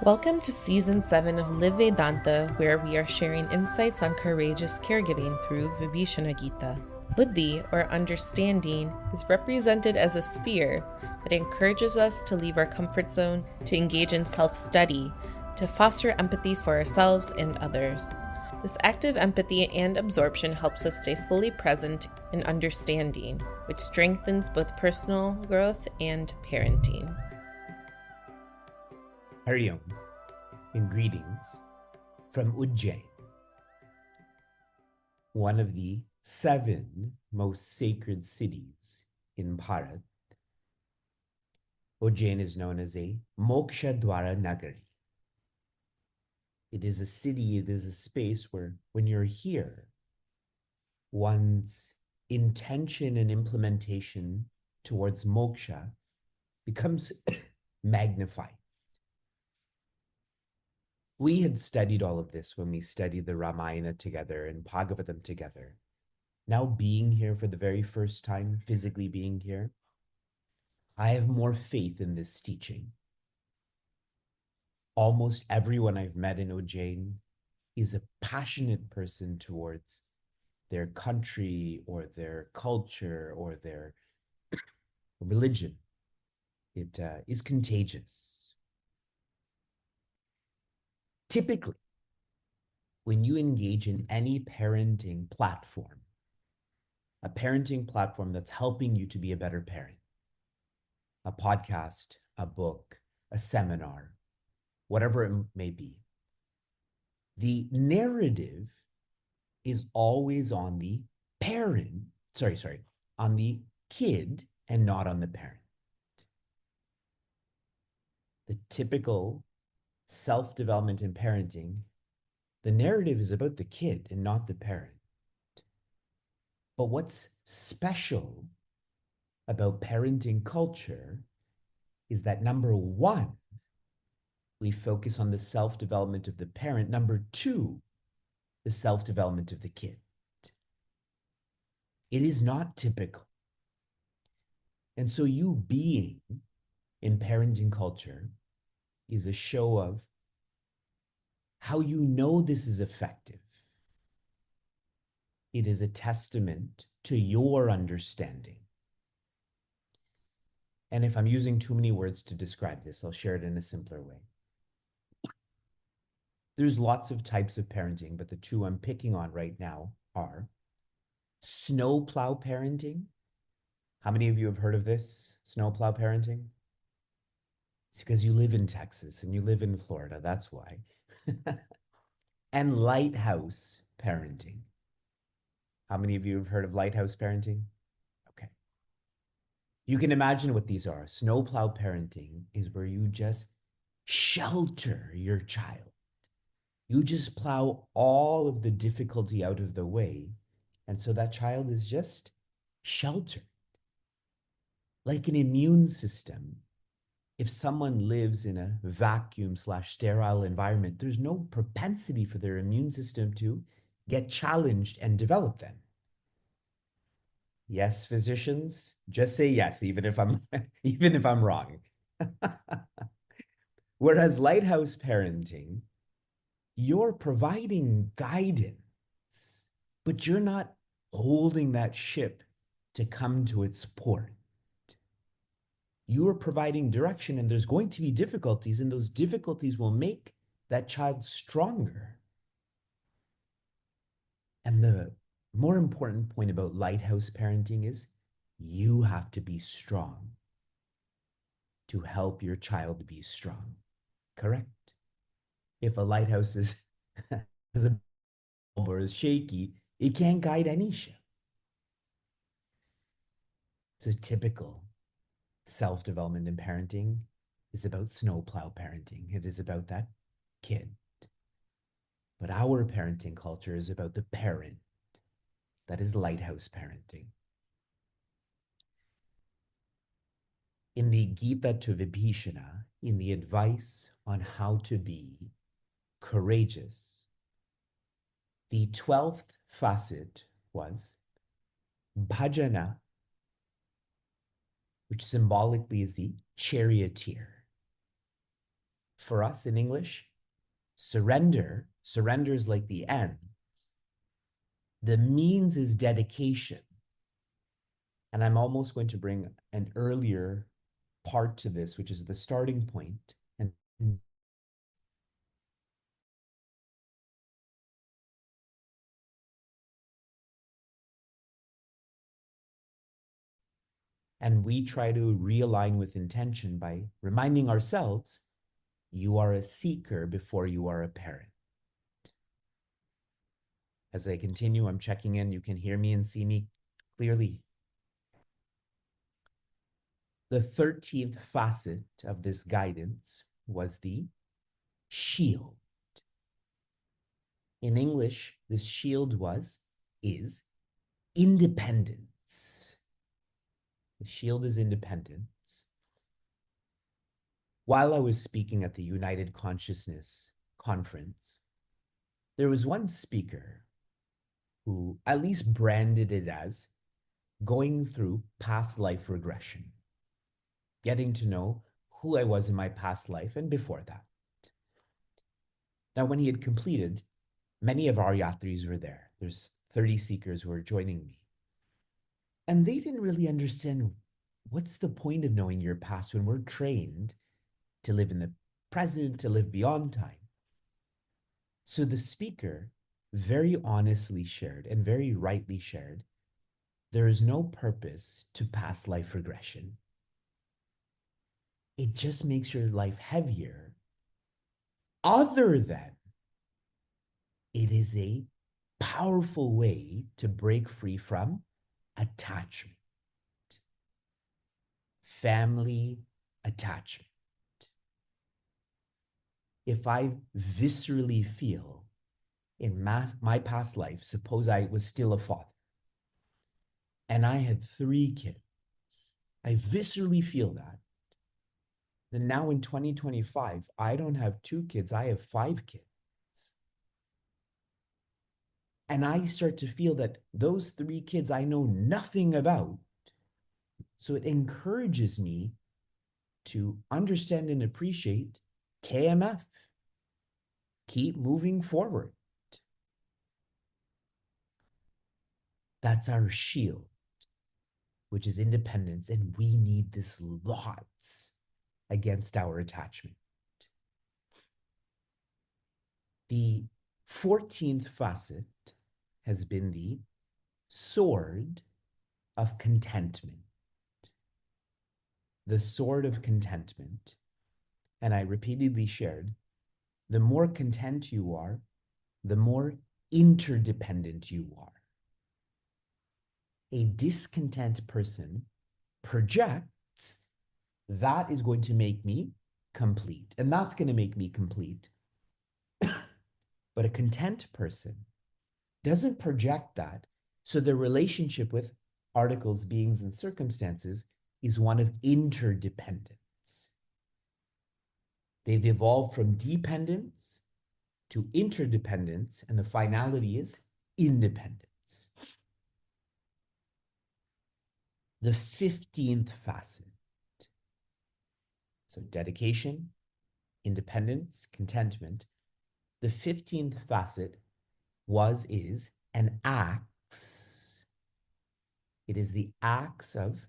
Welcome to Season 7 of Live Vedanta, where we are sharing insights on courageous caregiving through Vibhishana Gita. Buddhi, or understanding, is represented as a sphere that encourages us to leave our comfort zone, to engage in self-study, to foster empathy for ourselves and others. This active empathy and absorption helps us stay fully present in understanding, which strengthens both personal growth and parenting. Hari Om, and greetings from Ujjain, one of the 7 most sacred cities in Bharat. Ujjain is known as a Moksha Dwara Nagari. It is a city, it is a space where when you're here, one's intention and implementation towards moksha becomes magnified. We had studied all of this when we studied the Ramayana together and Bhagavatam together. Now being here for the very first time, physically being here, I have more faith in this teaching. Almost everyone I've met in Ujjain is a passionate person towards their country or their culture or their religion. It is contagious. Typically, when you engage in any parenting platform, a parenting platform that's helping you to be a better parent, a podcast, a book, a seminar, whatever it may be, the narrative is always on the parent, on the kid and not on the parent. The typical self-development in parenting, the narrative is about the kid and not the parent. But what's special about parenting culture is that number 1, we focus on the self-development of the parent. Number 2, the self-development of the kid. It is not typical. And so you being in parenting culture is a show of how you know this is effective. It is a testament to your understanding. And if I'm using too many words to describe this, I'll share it in a simpler way. There's lots of types of parenting, but the 2 I'm picking on right now are snowplow parenting. How many of you have heard of this, snowplow parenting? It's because you live in Texas and you live in Florida, that's why. And lighthouse parenting. How many of you have heard of lighthouse parenting? Okay. You can imagine what these are. Snowplow parenting is where you just shelter your child. You just plow all of the difficulty out of the way. And so that child is just sheltered. Like an immune system, if someone lives in a vacuum/sterile environment, there's no propensity for their immune system to get challenged and develop then. Yes, physicians, just say yes, even if I'm even if I'm wrong. Whereas lighthouse parenting, you're providing guidance, but you're not holding that ship to come to its port. You are providing direction, and there's going to be difficulties, and those difficulties will make that child stronger. And the more important point about lighthouse parenting is you have to be strong to help your child be strong. Correct? If a lighthouse is a bulb or is shaky, it can't guide any ship. So typical self-development in parenting is about snowplow parenting. It is about that kid. But our parenting culture is about the parent. That is lighthouse parenting. In the Gita to Vibhishana, in the advice on how to be courageous, the 12th facet was bhajana, which symbolically is the charioteer. for us in English, surrender is like the end. The means is dedication. And I'm almost going to bring an earlier part to this, which is the starting point. And we try to realign with intention by reminding ourselves, you are a seeker before you are a parent. As I continue, I'm checking in. You can hear me and see me clearly. The 13th facet of this guidance was the shield. In English, this shield is independence. The shield is independence. While I was speaking at the United Consciousness conference, there was one speaker who at least branded it as going through past life regression, getting to know who I was in my past life and before that. Now, when he had completed, many of our yatris were there. There's 30 seekers who are joining me. And they didn't really understand what's the point of knowing your past when we're trained to live in the present, to live beyond time. So the speaker very honestly shared and very rightly shared, there is no purpose to past life regression. It just makes your life heavier, other than it is a powerful way to break free from attachment, family attachment. If I viscerally feel in my past life, suppose I was still a father and I had 3 kids, I viscerally feel that. Then now in 2025, I don't have 2 kids, I have 5 kids. And I start to feel that those 3 kids I know nothing about. So it encourages me to understand and appreciate KMF. Keep moving forward. That's our shield, which is independence. And we need this lots against our attachment. The 14th facet has been the sword of contentment. The sword of contentment. And I repeatedly shared, the more content you are, the more interdependent you are. A discontent person projects, that is going to make me complete, and that's going to make me complete. But a content person doesn't project that. So their relationship with articles, beings, and circumstances is one of interdependence. They've evolved from dependence to interdependence, and the finality is independence. The 15th facet. So dedication, independence, contentment. The 15th facet is an axe. It is the axe of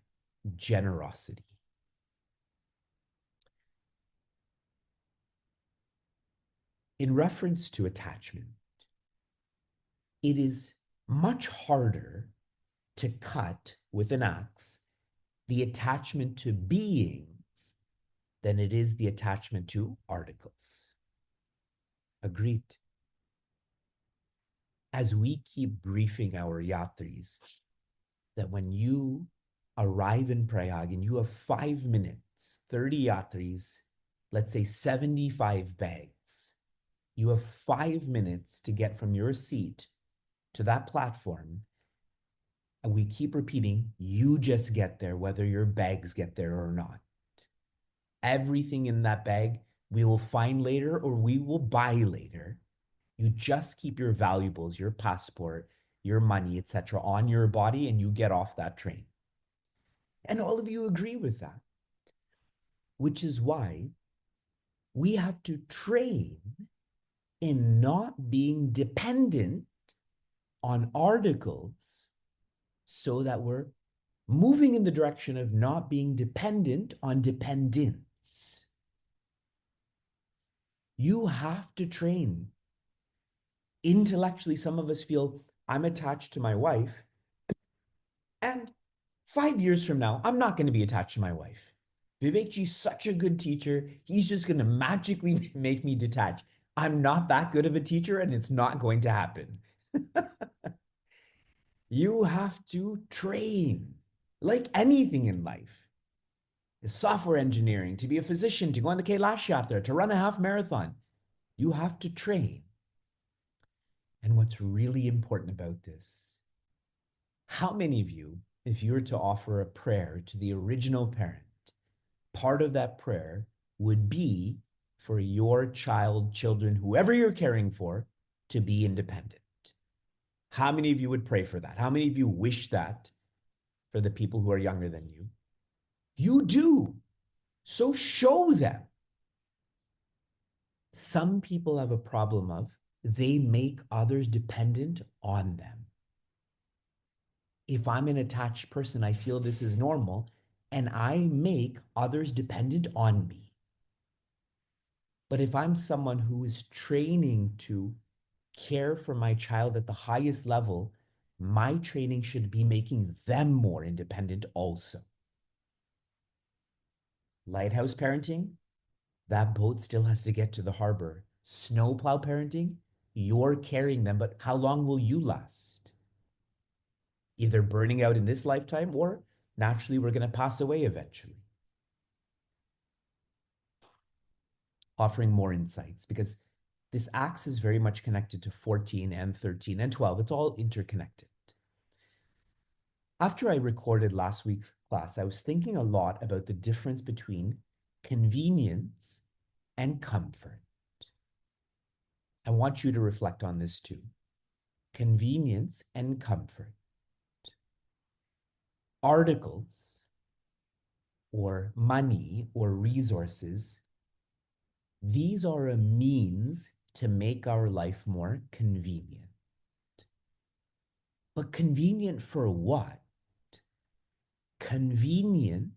generosity. In reference to attachment, it is much harder to cut with an axe the attachment to beings than it is the attachment to articles. Agreed. As we keep briefing our yatris, that when you arrive in Prayag and you have 5 minutes, 30 yatris, let's say 75 bags, you have 5 minutes to get from your seat to that platform. And we keep repeating, you just get there, whether your bags get there or not. Everything in that bag we will find later or we will buy later. You just keep your valuables, your passport, your money, etc., on your body, and you get off that train. And all of you agree with that, which is why We have to train in not being dependent on articles so that we're moving in the direction of not being dependent on dependence. You have to train. Intellectually, some of us feel I'm attached to my wife, and 5 years from now, I'm not going to be attached to my wife. Vivekji's such a good teacher. He's just going to magically make me detach. I'm not that good of a teacher, and it's not going to happen. You have to train like anything in life. Software engineering, to be a physician, to go on the Kailash Yatra, to run a half marathon. You have to train. And what's really important about this, how many of you, if you were to offer a prayer to the original parent, part of that prayer would be for your child, children, whoever you're caring for, to be independent? How many of you would pray for that? How many of you wish that for the people who are younger than you? You do. So show them. Some people have a problem of they make others dependent on them. If I'm an attached person, I feel this is normal, and I make others dependent on me. But if I'm someone who is training to care for my child at the highest level, my training should be making them more independent also. Lighthouse parenting, that boat still has to get to the harbor. Snowplow parenting, you're carrying them, but how long will you last? Either burning out in this lifetime or naturally we're going to pass away eventually. Offering more insights because this axe is very much connected to 14 and 13 and 12. It's all interconnected. After I recorded last week's class, I was thinking a lot about the difference between convenience and comfort. I want you to reflect on this too. Convenience and comfort. Articles or money or resources, these are a means to make our life more convenient. But convenient for what? Convenient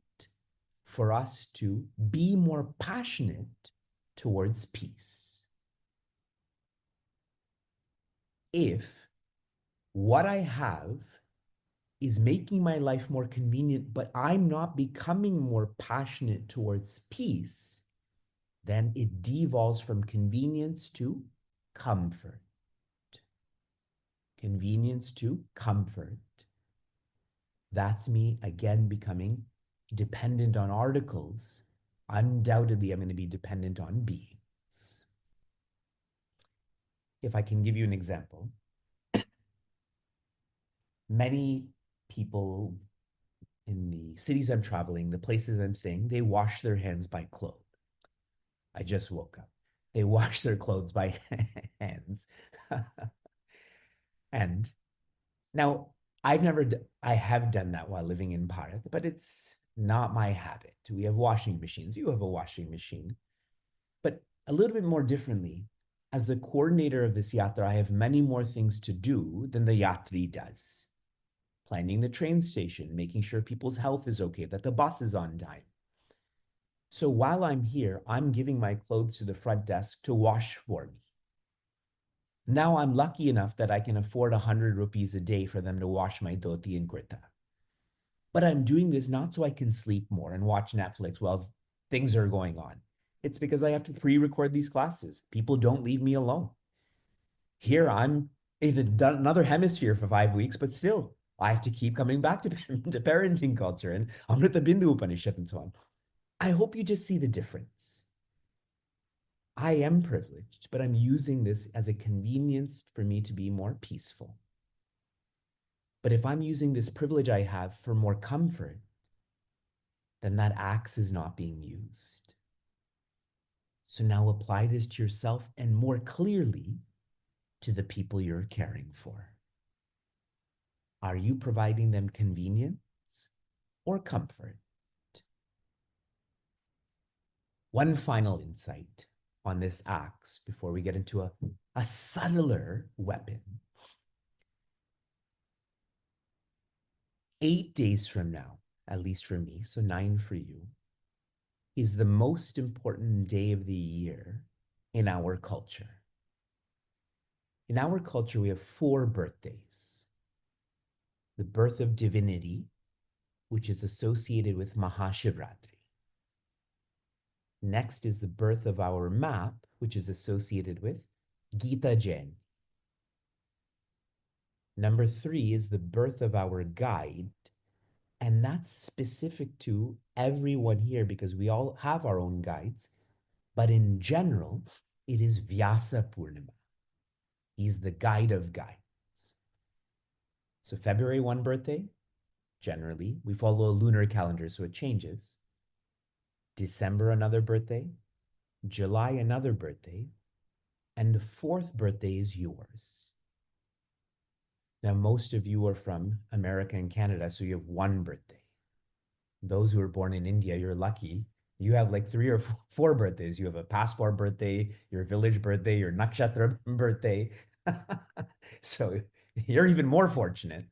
for us to be more passionate towards peace. If what I have is making my life more convenient, but I'm not becoming more passionate towards peace, then it devolves from convenience to comfort. Convenience to comfort. That's me again becoming dependent on articles. Undoubtedly, I'm going to be dependent on beings. If I can give you an example, many people in the cities I'm traveling, the places I'm staying, they wash their hands by clothes. I just woke up. They wash their clothes by hands. And now I have done that while living in Bharat, but it's not my habit. We have washing machines. You have a washing machine. But a little bit more differently, as the coordinator of this yatra, I have many more things to do than the yatri does. Planning the train station, making sure people's health is okay, that the bus is on time. So while I'm here, I'm giving my clothes to the front desk to wash for me. Now I'm lucky enough that I can afford 100 rupees a day for them to wash my dhoti and kurta. But I'm doing this not so I can sleep more and watch Netflix while things are going on. It's because I have to pre-record these classes. People don't leave me alone. Here I'm in another hemisphere for 5 weeks, but still, I have to keep coming back to, to parenting culture and Amrita Bindu Upanishad and so on. I hope you just see the difference. I am privileged, but I'm using this as a convenience for me to be more peaceful. But if I'm using this privilege I have for more comfort, then that axe is not being used. So now apply this to yourself and more clearly to the people you're caring for. Are you providing them convenience or comfort? One final insight on this axe before we get into a subtler weapon. 8 days from now, at least for me, so 9 for you, is the most important day of the year in our culture. In our culture, we have 4 birthdays. The birth of divinity, which is associated with Mahashivratri. Next is the birth of our map, which is associated with Gita Jayanti. Number 3 is the birth of our guide, and that's specific to everyone here because we all have our own guides. But in general, it is Vyasa Purnima. He's the guide of guides. So February 1 birthday, generally, we follow a lunar calendar, so it changes. December, another birthday. July, another birthday. And the 4th birthday is yours. Now, most of you are from America and Canada, so you have 1 birthday. Those who are born in India, you're lucky. You have like 3 or 4 birthdays. You have a passport birthday, your village birthday, your nakshatra birthday. So you're even more fortunate.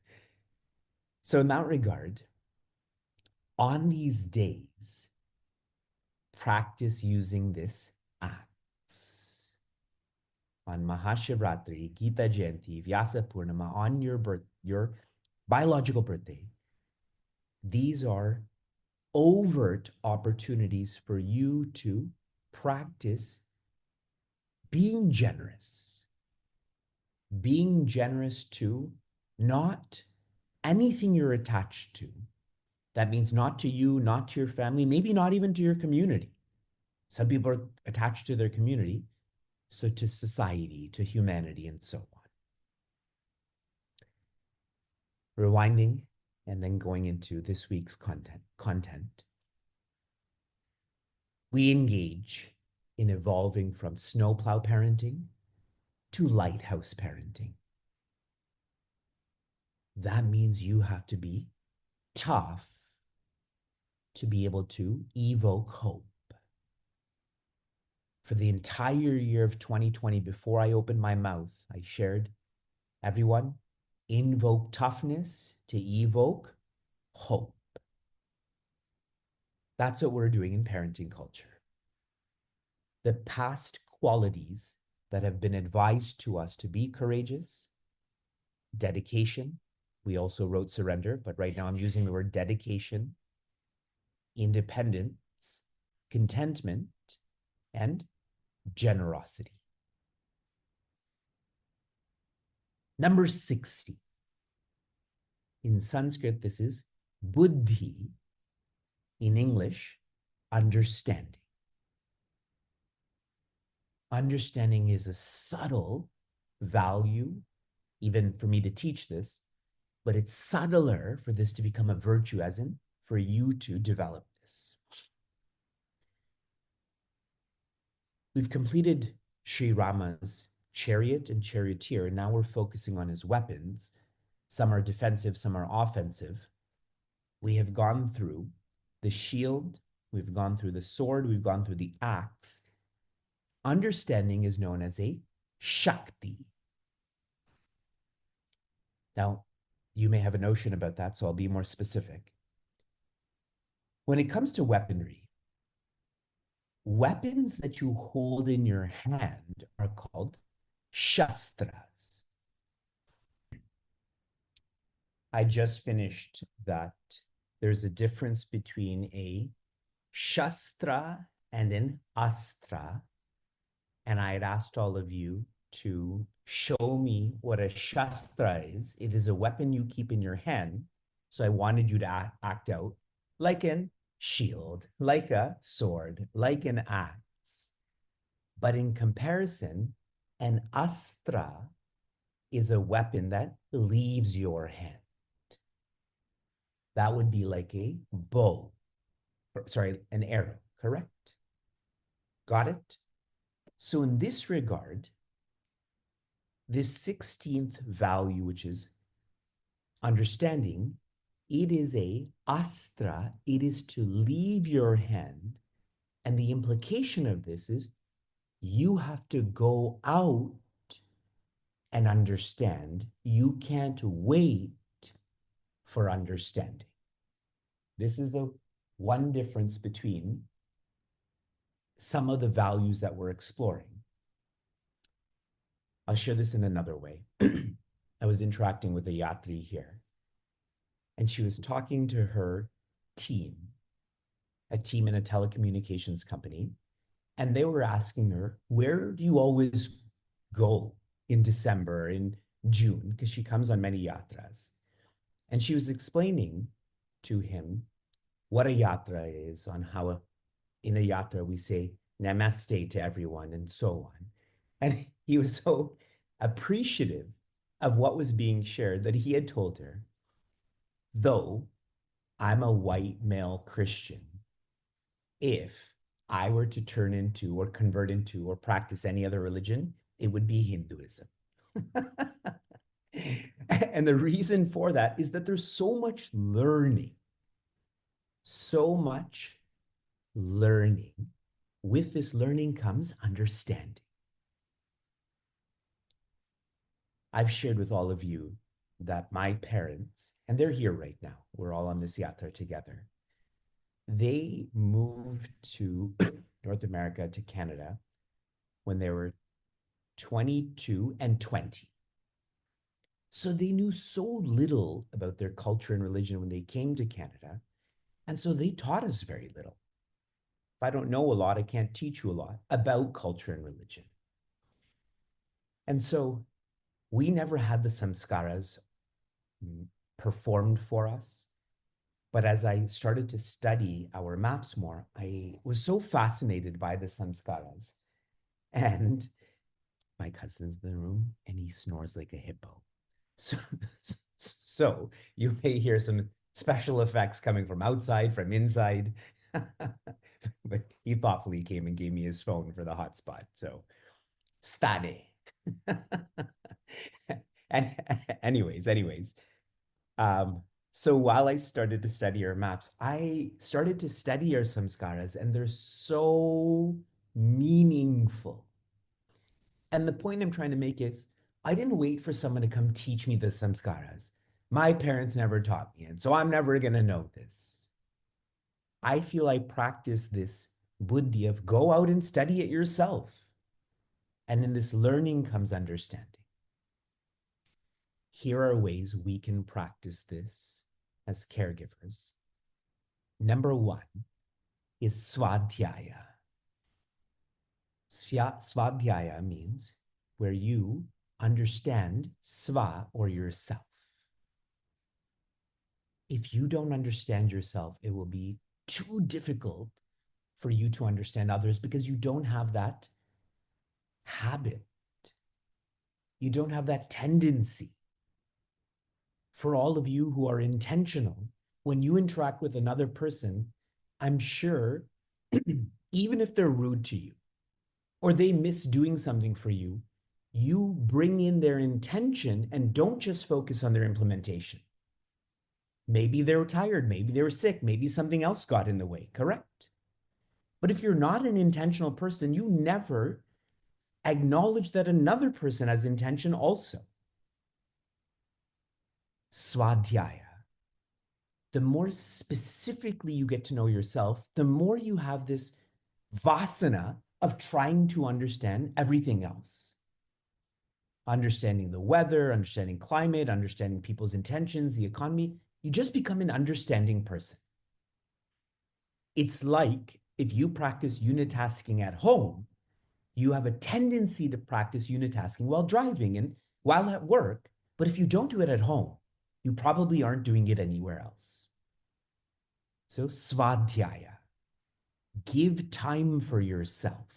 So in that regard, on these days, practice using this axe. On Mahashivratri, Gita Jayanti, Vyasa Purnima, on your biological birthday, these are overt opportunities for you to practice being generous to not anything you're attached to. That means not to you, not to your family, maybe not even to your community. Some people are attached to their community, so to society, to humanity, and so on. Rewinding and then going into this week's content. We engage in evolving from snowplow parenting to lighthouse parenting. That means you have to be tough to be able to evoke hope. For the entire year of 2020, before I opened my mouth, I shared, everyone, invoke toughness to evoke hope. That's what we're doing in parenting culture. The past qualities that have been advised to us to be courageous, dedication. We also wrote surrender, but right now I'm using the word dedication, independence, contentment, and generosity. Number 60. In Sanskrit, this is Buddhi. In English, understanding. Understanding is a subtle value, even for me to teach this, but it's subtler for this to become a virtue, as in for you to develop this. We've completed Sri Rama's chariot and charioteer, and now we're focusing on his weapons. Some are defensive, some are offensive. We have gone through the shield, we've gone through the sword, we've gone through the axe. Understanding is known as a Shakti. Now, you may have a notion about that, so I'll be more specific. When it comes to weaponry, weapons that you hold in your hand are called shastras. I just finished that. There's a difference between a shastra and an astra. And I had asked all of you to show me what a shastra is. It is a weapon you keep in your hand. So I wanted you to act out like a shield, like a sword, like an axe. But in comparison, an astra is a weapon that leaves your hand. That would be like a bow, an arrow, correct? Got it? So in this regard, this 16th value, which is understanding, it is a astra, it is to leave your hand And the implication of this is you have to go out and understand. You can't wait for understanding. This is the one difference between some of the values that we're exploring. I'll share this in another way. I was interacting with a yatri here, and she was talking to her team, a team in a telecommunications company, and they were asking her, where do you always go in December, in June? Because she comes on many yatras. And she was explaining to him what a yatra is, on how in a yatra we say namaste to everyone and so on. And he was so appreciative of what was being shared that he had told her, though I'm a white male Christian, if I were to turn into or convert into or practice any other religion, it would be Hinduism. And the reason for that is that there's so much learning. With this learning comes understanding. I've shared with all of you that my parents, and they're here right now, we're all on this yatra together. They moved to North America, to Canada, when they were 22 and 20. So they knew so little about their culture and religion when they came to Canada. And so they taught us very little. If I don't know a lot, I can't teach you a lot about culture and religion. And so we never had the samskaras performed for us. But as I started to study our maps more, I was so fascinated by the samskaras. And my cousin's in the room and he snores like a hippo. So you may hear some special effects coming from outside, from inside. But he thoughtfully came and gave me his phone for the hotspot. So, stane. And anyways, so while I started to study our maps, I started to study our samskaras, and they're so meaningful. And the point I'm trying to make is, I didn't wait for someone to come teach me the samskaras. My parents never taught me, and so I'm never going to know this. I feel I practice this buddhi of go out and study it yourself. And in this learning comes understanding. Here are ways we can practice this as caregivers. Number one is svadhyaya. Svadhyaya means where you understand sva, or yourself. If you don't understand yourself, it will be too difficult for you to understand others, because you don't have that habit. You don't have that tendency. For all of you who are intentional, when you interact with another person, I'm sure, even if they're rude to you or they miss doing something for you, you bring in their intention and don't just focus on their implementation. Maybe they were tired, maybe they were sick, maybe something else got in the way, correct? But if you're not an intentional person, you never acknowledge that another person has intention also. Svadhyaya. The more specifically you get to know yourself, the more you have this vasana of trying to understand everything else. Understanding the weather, understanding climate, understanding people's intentions, the economy. You just become an understanding person. It's like if you practice unitasking at home, you have a tendency to practice unitasking while driving and while at work. But if you don't do it at home, you probably aren't doing it anywhere else. So svadhyaya, give time for yourself,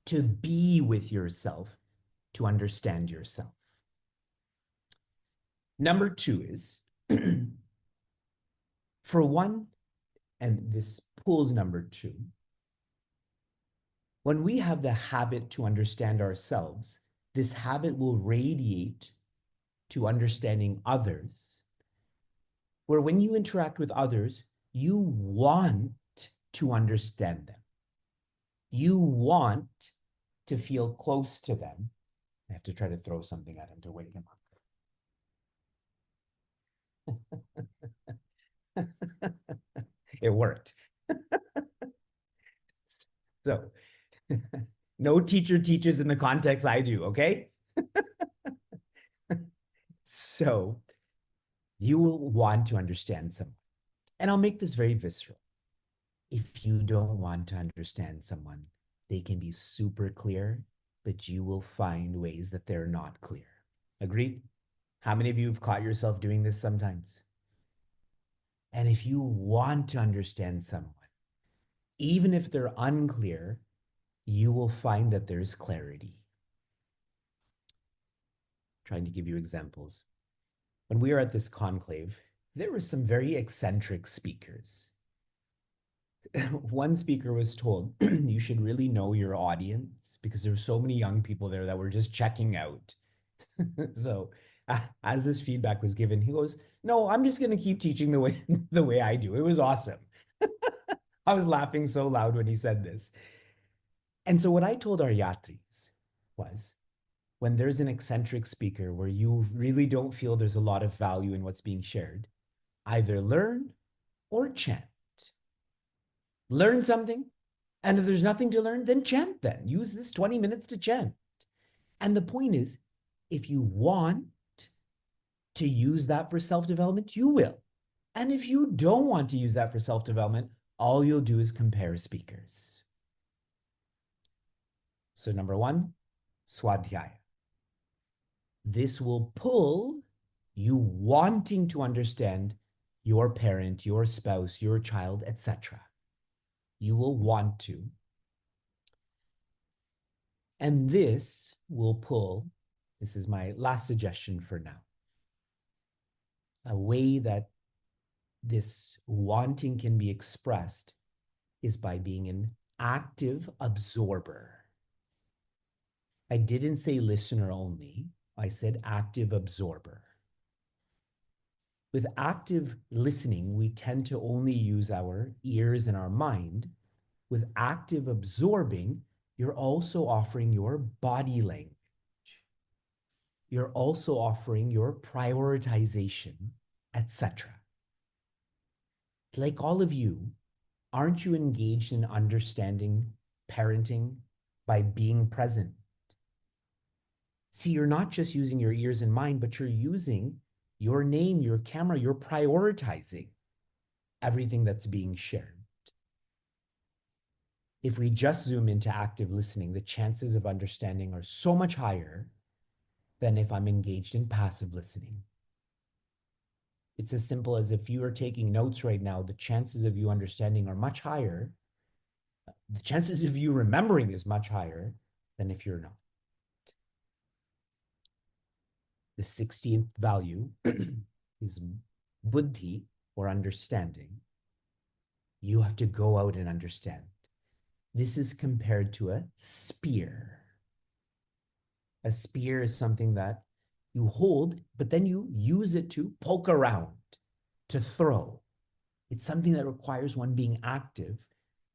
to be with yourself, to understand yourself. Number two is, for one, and this pulls number two, when we have the habit to understand ourselves, this habit will radiate to understanding others, where when you interact with others, you want to understand them. You want to feel close to them. I have to try to throw something at him to wake him up. It worked. So, no teacher teaches in the context I do, okay? So, you will want to understand someone. And I'll make this very visceral. If you don't want to understand someone, they can be super clear, but you will find ways that they're not clear. Agreed? How many of you have caught yourself doing this sometimes? And if you want to understand someone, even if they're unclear, you will find that there's clarity. Trying to give you examples. When we were at this conclave, there were some very eccentric speakers. One speaker was told, you should really know your audience because there were so many young people there that were just checking out. So as this feedback was given, he goes, no, I'm just going to keep teaching the way I do. It was awesome. I was laughing so loud when he said this. And so what I told our yatris was, when there's an eccentric speaker where you really don't feel there's a lot of value in what's being shared, either learn or chant. Learn something, and if there's nothing to learn, then chant then. Use this 20 minutes to chant. And the point is, if you want to use that for self-development, you will. And if you don't want to use that for self-development, all you'll do is compare speakers. So number one, svadhyaya. This will pull you wanting to understand your parent, your spouse, your child, etc. You will want to. And this will pull, this is my last suggestion for now, a way that this wanting can be expressed is by being an active absorber. I didn't say listener only, I said active absorber. With active listening, we tend to only use our ears and our mind. With active absorbing, you're also offering your body language. You're also offering your prioritization, etc. Like all of you, aren't you engaged in understanding parenting by being present? See, you're not just using your ears and mind, but you're using your name, your camera, you're prioritizing everything that's being shared. If we just zoom into active listening, the chances of understanding are so much higher than if I'm engaged in passive listening. It's as simple as if you are taking notes right now, the chances of you understanding are much higher. The chances of you remembering is much higher than if you're not. The 16th value is Buddhi, or understanding. You have to go out and understand. This is compared to a spear. A spear is something that you hold, but then you use it to poke around, to throw. It's something that requires one being active,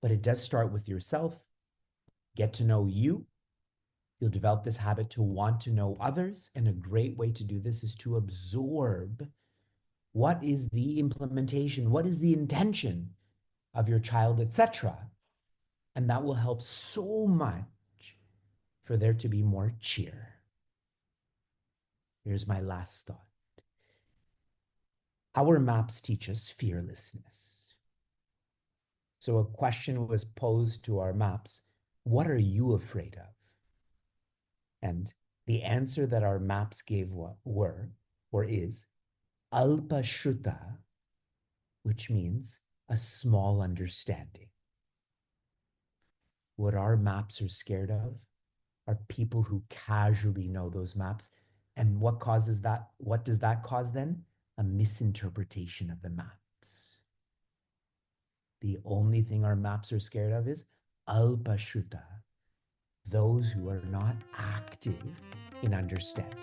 but it does start with yourself. Get to know you. You'll develop this habit to want to know others. And a great way to do this is to absorb what is the implementation, what is the intention of your child, etc. And that will help so much for there to be more cheer. Here's my last thought. Our maps teach us fearlessness. So a question was posed to our maps, what are you afraid of? And the answer that our maps gave is alpa shruta, which means a small understanding. What our maps are scared of are people who casually know those maps. And what causes that? What does that cause then? A misinterpretation of the maps. The only thing our maps are scared of is alpashruta, those who are not active in understanding.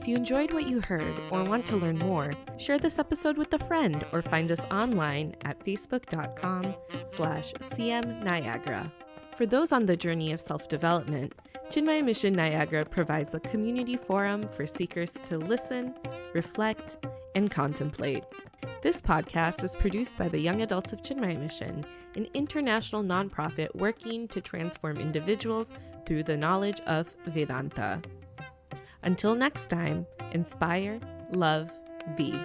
If you enjoyed what you heard or want to learn more, share this episode with a friend or find us online at facebook.com/cmniagara. For those on the journey of self-development, Chinmaya Mission Niagara provides a community forum for seekers to listen, reflect, and contemplate. This podcast is produced by the Young Adults of Chinmaya Mission, an international nonprofit working to transform individuals through the knowledge of Vedanta. Until next time, inspire, love, be.